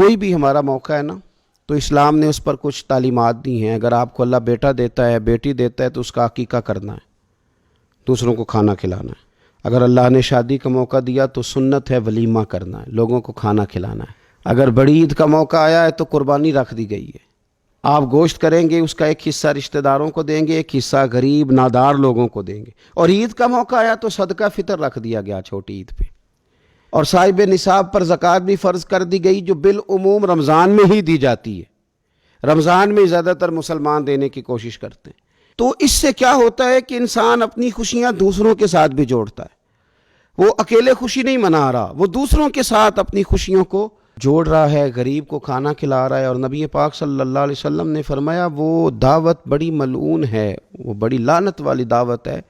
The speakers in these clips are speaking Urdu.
کوئی بھی ہمارا موقع ہے نا تو اسلام نے اس پر کچھ تعلیمات دی ہیں. اگر آپ کو اللہ بیٹا دیتا ہے، بیٹی دیتا ہے، تو اس کا عقیقہ کرنا ہے، دوسروں کو کھانا کھلانا ہے. اگر اللہ نے شادی کا موقع دیا تو سنت ہے ولیمہ کرنا ہے، لوگوں کو کھانا کھلانا ہے. اگر بڑی عید کا موقع آیا ہے تو قربانی رکھ دی گئی ہے، آپ گوشت کریں گے، اس کا ایک حصہ رشتہ داروں کو دیں گے، ایک حصہ غریب نادار لوگوں کو دیں گے. اور عید کا موقع آیا تو صدقہ فطر رکھ دیا گیا چھوٹی عید پہ. اور صاحب نصاب پر زکوٰۃ بھی فرض کر دی گئی، جو بالعموم رمضان میں ہی دی جاتی ہے. رمضان میں زیادہ تر مسلمان دینے کی کوشش کرتے ہیں. تو اس سے کیا ہوتا ہے کہ انسان اپنی خوشیاں دوسروں کے ساتھ بھی جوڑتا ہے. وہ اکیلے خوشی نہیں منا رہا، وہ دوسروں کے ساتھ اپنی خوشیوں کو جوڑ رہا ہے، غریب کو کھانا کھلا رہا ہے. اور نبی پاک صلی اللہ علیہ وسلم نے فرمایا وہ دعوت بڑی ملعون ہے، وہ بڑی لعنت والی دعوت ہے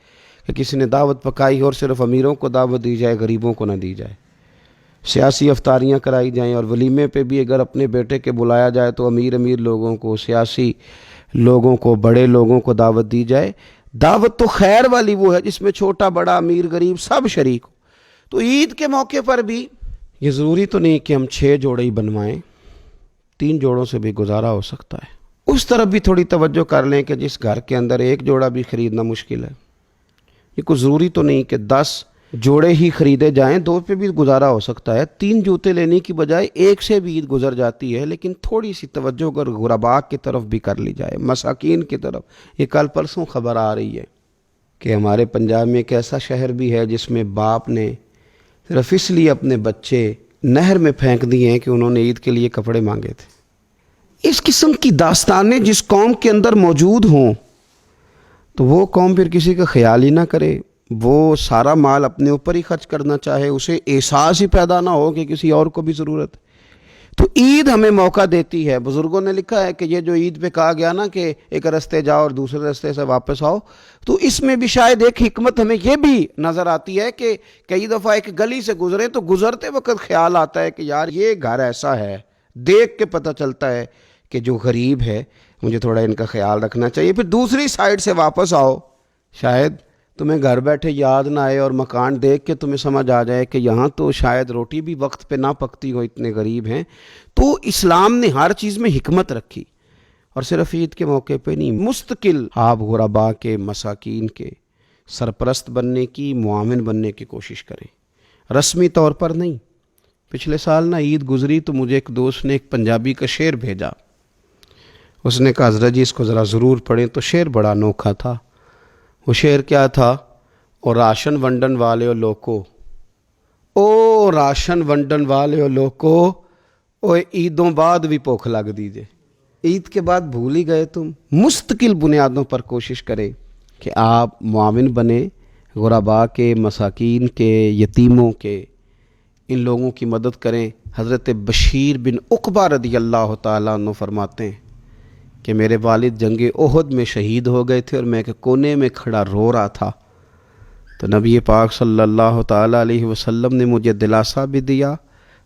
کہ کسی نے دعوت پکائی اور صرف امیروں کو دعوت دی جائے، غریبوں کو نہ دی جائے. سیاسی افطاریاں کرائی جائیں، اور ولیمے پہ بھی اگر اپنے بیٹے کے بلایا جائے تو امیر لوگوں کو، سیاسی لوگوں کو، بڑے لوگوں کو دعوت دی جائے. دعوت تو خیر والی وہ ہے جس میں چھوٹا بڑا امیر غریب سب شریک ہو. تو عید کے موقع پر بھی یہ ضروری تو نہیں کہ ہم 6 جوڑے ہی بنوائیں، 3 جوڑوں سے بھی گزارا ہو سکتا ہے. اس طرف بھی تھوڑی توجہ کر لیں کہ جس گھر کے اندر 1 جوڑا بھی خریدنا مشکل ہے، یہ کوئی ضروری تو نہیں کہ 10 جوڑے ہی خریدے جائیں، 2 پہ بھی گزارا ہو سکتا ہے. 3 جوتے لینے کی بجائے 1 سے بھی عید گزر جاتی ہے. لیکن تھوڑی سی توجہ اگر غرباء کی طرف بھی کر لی جائے، مساکین کی طرف. یہ کل پرسوں خبر آ رہی ہے کہ ہمارے پنجاب میں ایک ایسا شہر بھی ہے جس میں باپ نے صرف اس لیے اپنے بچے نہر میں پھینک دیے ہیں کہ انہوں نے عید کے لیے کپڑے مانگے تھے. اس قسم کی داستانیں جس قوم کے اندر موجود ہوں تو وہ قوم پھر کسی کا خیال ہی نہ کرے، وہ سارا مال اپنے اوپر ہی خرچ کرنا چاہے، اسے احساس ہی پیدا نہ ہو کہ کسی اور کو بھی ضرورت ہے. تو عید ہمیں موقع دیتی ہے. بزرگوں نے لکھا ہے کہ یہ جو عید پہ کہا گیا نا کہ ایک رستے جاؤ اور دوسرے رستے سے واپس آؤ، تو اس میں بھی شاید ایک حکمت ہمیں یہ بھی نظر آتی ہے کہ کئی دفعہ ایک گلی سے گزرے تو گزرتے وقت خیال آتا ہے کہ یار یہ گھر ایسا ہے، دیکھ کے پتہ چلتا ہے کہ جو غریب ہے مجھے تھوڑا ان کا خیال رکھنا چاہیے. پھر دوسری سائیڈ سے واپس آؤ، شاید تمہیں گھر بیٹھے یاد نہ آئے اور مکان دیکھ کے تمہیں سمجھ آ جائے کہ یہاں تو شاید روٹی بھی وقت پہ نہ پکتی ہو، اتنے غریب ہیں. تو اسلام نے ہر چیز میں حکمت رکھی، اور صرف عید کے موقع پہ نہیں، مستقل آپ غرباء کے، مساکین کے سرپرست بننے کی، معاون بننے کی کوشش کریں، رسمی طور پر نہیں. پچھلے سال نا عید گزری تو مجھے ایک دوست نے ایک پنجابی کا شعر بھیجا. اس نے کہا حضرت جی اس کو ذرا ضرور پڑھیں. تو شعر بڑا انوکھا تھا. وہ شعر کیا تھا؟ او راشن ونڈن والے او لوکو، او راشن ونڈن والے او لوکو، او عیدوں بعد بھی بھوک لگ دیجئے. عید کے بعد بھول ہی گئے تم. مستقل بنیادوں پر کوشش کریں کہ آپ معاون بنیں، غرباء کے، مساکین کے، یتیموں کے، ان لوگوں کی مدد کریں. حضرت بشیر بن عقبہ رضی اللہ تعالیٰ عنہ فرماتے ہیں کہ میرے والد جنگ احد میں شہید ہو گئے تھے اور میں ایک کونے میں کھڑا رو رہا تھا. تو نبی پاک صلی اللہ تعالیٰ علیہ وسلم نے مجھے دلاسا بھی دیا،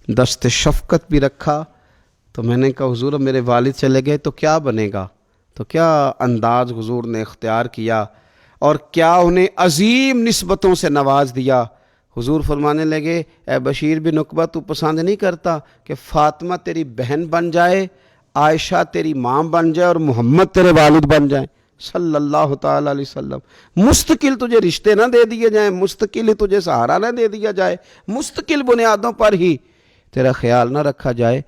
دست شفقت بھی رکھا. تو میں نے کہا حضور میرے والد چلے گئے تو کیا بنے گا؟ تو کیا انداز حضور نے اختیار کیا اور کیا انہیں عظیم نسبتوں سے نواز دیا. حضور فرمانے لگے اے بشیر بن عقبہ تو پسند نہیں کرتا کہ فاطمہ تیری بہن بن جائے، عائشہ تیری ماں بن جائے اور محمد تیرے والد بن جائیں صلی اللہ تعالیٰ علیہ وسلم. مستقل تجھے رشتے نہ دے دیے جائیں، مستقل ہی تجھے سہارا نہ دے دیا جائے، مستقل بنیادوں پر ہی تیرا خیال نہ رکھا جائے.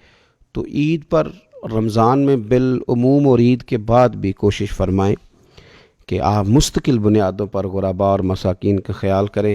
تو عید پر، رمضان میں بالعموم اور عید کے بعد بھی کوشش فرمائیں کہ آپ مستقل بنیادوں پر غرباء اور مساکین کا خیال کریں.